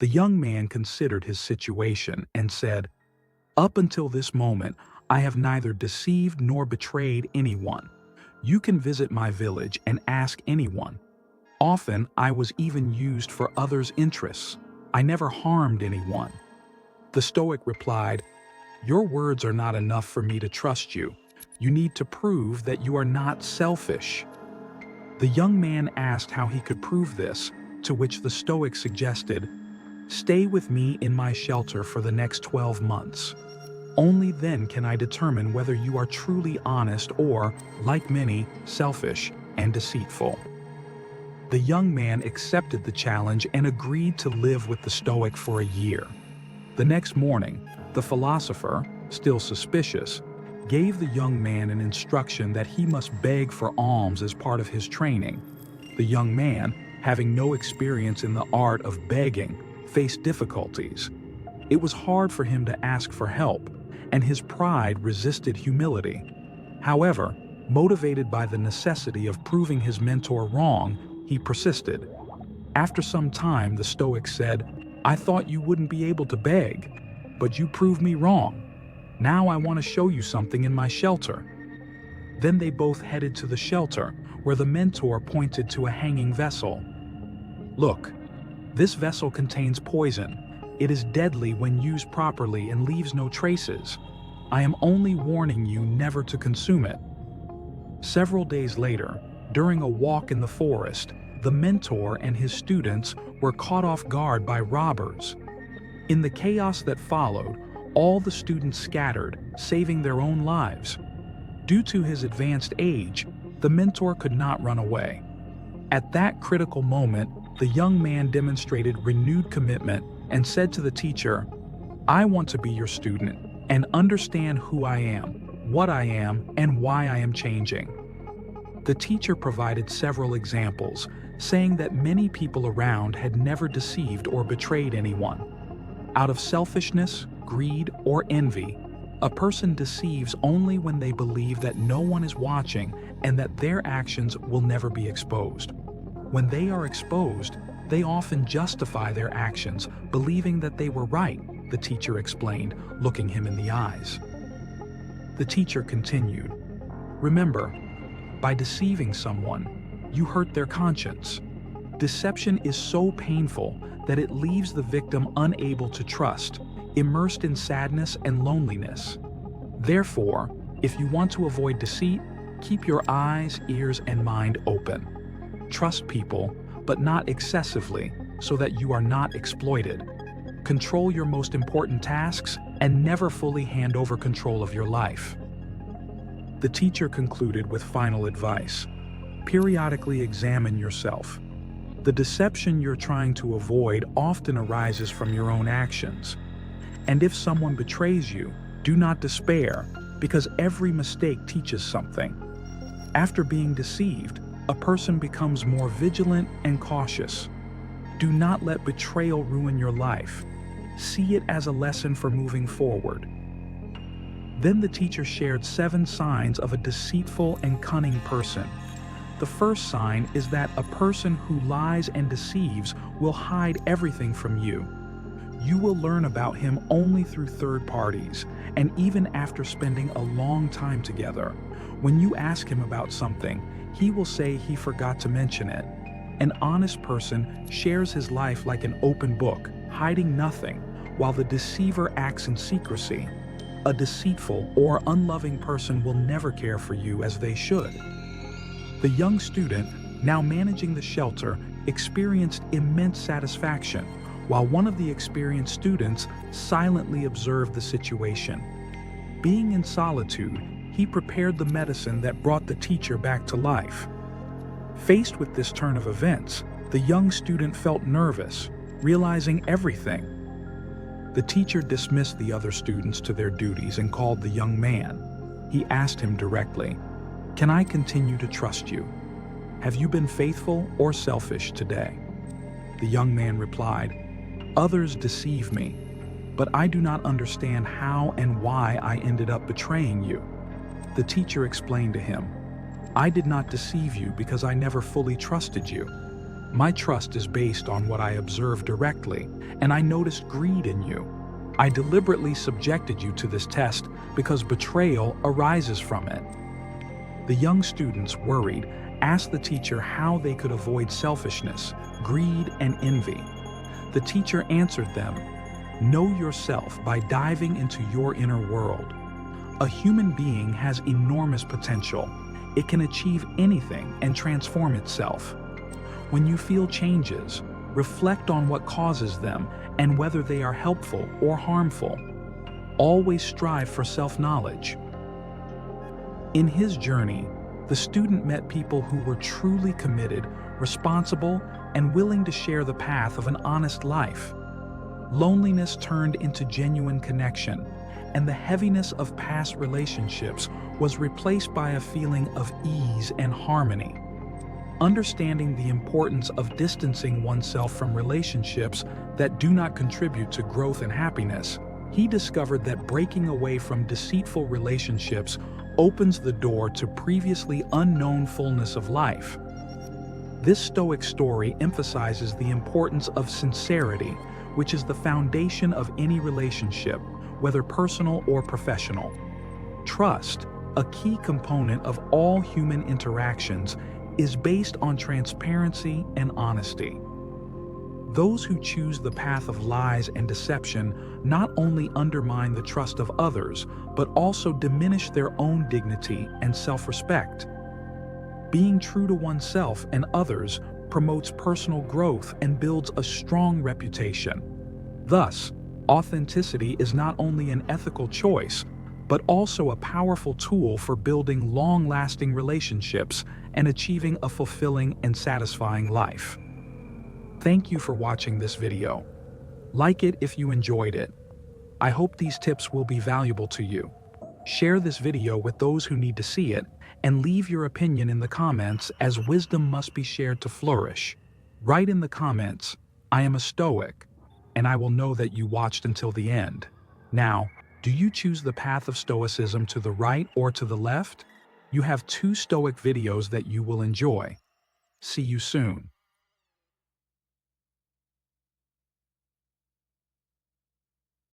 The young man considered his situation and said, "Up until this moment, I have neither deceived nor betrayed anyone. You can visit my village and ask anyone. Often, I was even used for others' interests. I never harmed anyone." The Stoic replied, "Your words are not enough for me to trust you. You need to prove that you are not selfish." The young man asked how he could prove this, to which the Stoic suggested, "Stay with me in my shelter for the next 12 months. Only then can I determine whether you are truly honest or, like many, selfish and deceitful." The young man accepted the challenge and agreed to live with the Stoic for a year. The next morning, the philosopher, still suspicious, gave the young man an instruction that he must beg for alms as part of his training. The young man, having no experience in the art of begging, faced difficulties. It was hard for him to ask for help, and his pride resisted humility. However, motivated by the necessity of proving his mentor wrong, he persisted. After some time, the Stoic said, "I thought you wouldn't be able to beg, but you proved me wrong. Now I want to show you something in my shelter." Then they both headed to the shelter, where the mentor pointed to a hanging vessel. "Look, this vessel contains poison. It is deadly when used properly and leaves no traces. I am only warning you never to consume it." Several days later, during a walk in the forest, the mentor and his students were caught off guard by robbers. In the chaos that followed, all the students scattered, saving their own lives. Due to his advanced age, the mentor could not run away. At that critical moment, the young man demonstrated renewed commitment and said to the teacher, "I want to be your student and understand who I am, what I am, and why I am changing." The teacher provided several examples, saying that many people around had never deceived or betrayed anyone. Out of selfishness, greed, or envy, a person deceives only when they believe that no one is watching and that their actions will never be exposed. When they are exposed, they often justify their actions, believing that they were right, the teacher explained, looking him in the eyes. The teacher continued, "Remember, by deceiving someone, you hurt their conscience. Deception is so painful that it leaves the victim unable to trust, immersed in sadness and loneliness. Therefore, if you want to avoid deceit, keep your eyes, ears, and mind open. Trust people, but not excessively, so that you are not exploited. Control your most important tasks and never fully hand over control of your life." The teacher concluded with final advice. Periodically examine yourself. The deception you're trying to avoid often arises from your own actions. And if someone betrays you, do not despair, because every mistake teaches something. After being deceived, a person becomes more vigilant and cautious. Do not let betrayal ruin your life. See it as a lesson for moving forward. Then the teacher shared 7 signs of a deceitful and cunning person. The first sign is that a person who lies and deceives will hide everything from you. You will learn about him only through third parties, and even after spending a long time together. When you ask him about something, he will say he forgot to mention it. An honest person shares his life like an open book, hiding nothing, while the deceiver acts in secrecy. A deceitful or unloving person will never care for you as they should. The young student, now managing the shelter, experienced immense satisfaction, while one of the experienced students silently observed the situation. Being in solitude, he prepared the medicine that brought the teacher back to life. Faced with this turn of events, the young student felt nervous, realizing everything. The teacher dismissed the other students to their duties and called the young man. He asked him directly, "Can I continue to trust you? Have you been faithful or selfish today?" The young man replied, "Others deceive me, but I do not understand how and why I ended up betraying you." The teacher explained to him, "I did not deceive you because I never fully trusted you. My trust is based on what I observe directly, and I noticed greed in you. I deliberately subjected you to this test because betrayal arises from it. The young students, worried, asked the teacher how they could avoid selfishness, greed, and envy. The teacher answered them, "Know yourself by diving into your inner world. A human being has enormous potential. It can achieve anything and transform itself. When you feel changes, reflect on what causes them and whether they are helpful or harmful. Always strive for self-knowledge." In his journey, the student met people who were truly committed, responsible, and willing to share the path of an honest life. Loneliness turned into genuine connection, and the heaviness of past relationships was replaced by a feeling of ease and harmony. Understanding the importance of distancing oneself from relationships that do not contribute to growth and happiness, he discovered that breaking away from deceitful relationships opens the door to previously unknown fullness of life. This Stoic story emphasizes the importance of sincerity, which is the foundation of any relationship, whether personal or professional. Trust, a key component of all human interactions, is based on transparency and honesty. Those who choose the path of lies and deception not only undermine the trust of others, but also diminish their own dignity and self-respect. Being true to oneself and others promotes personal growth and builds a strong reputation. Thus, authenticity is not only an ethical choice, but also a powerful tool for building long-lasting relationships and achieving a fulfilling and satisfying life. Thank you for watching this video. Like it if you enjoyed it. I hope these tips will be valuable to you. Share this video with those who need to see it, and leave your opinion in the comments, as wisdom must be shared to flourish. Write in the comments, "I am a Stoic," and I will know that you watched until the end. Now, do you choose the path of Stoicism to the right or to the left? You have 2 Stoic videos that you will enjoy. See you soon.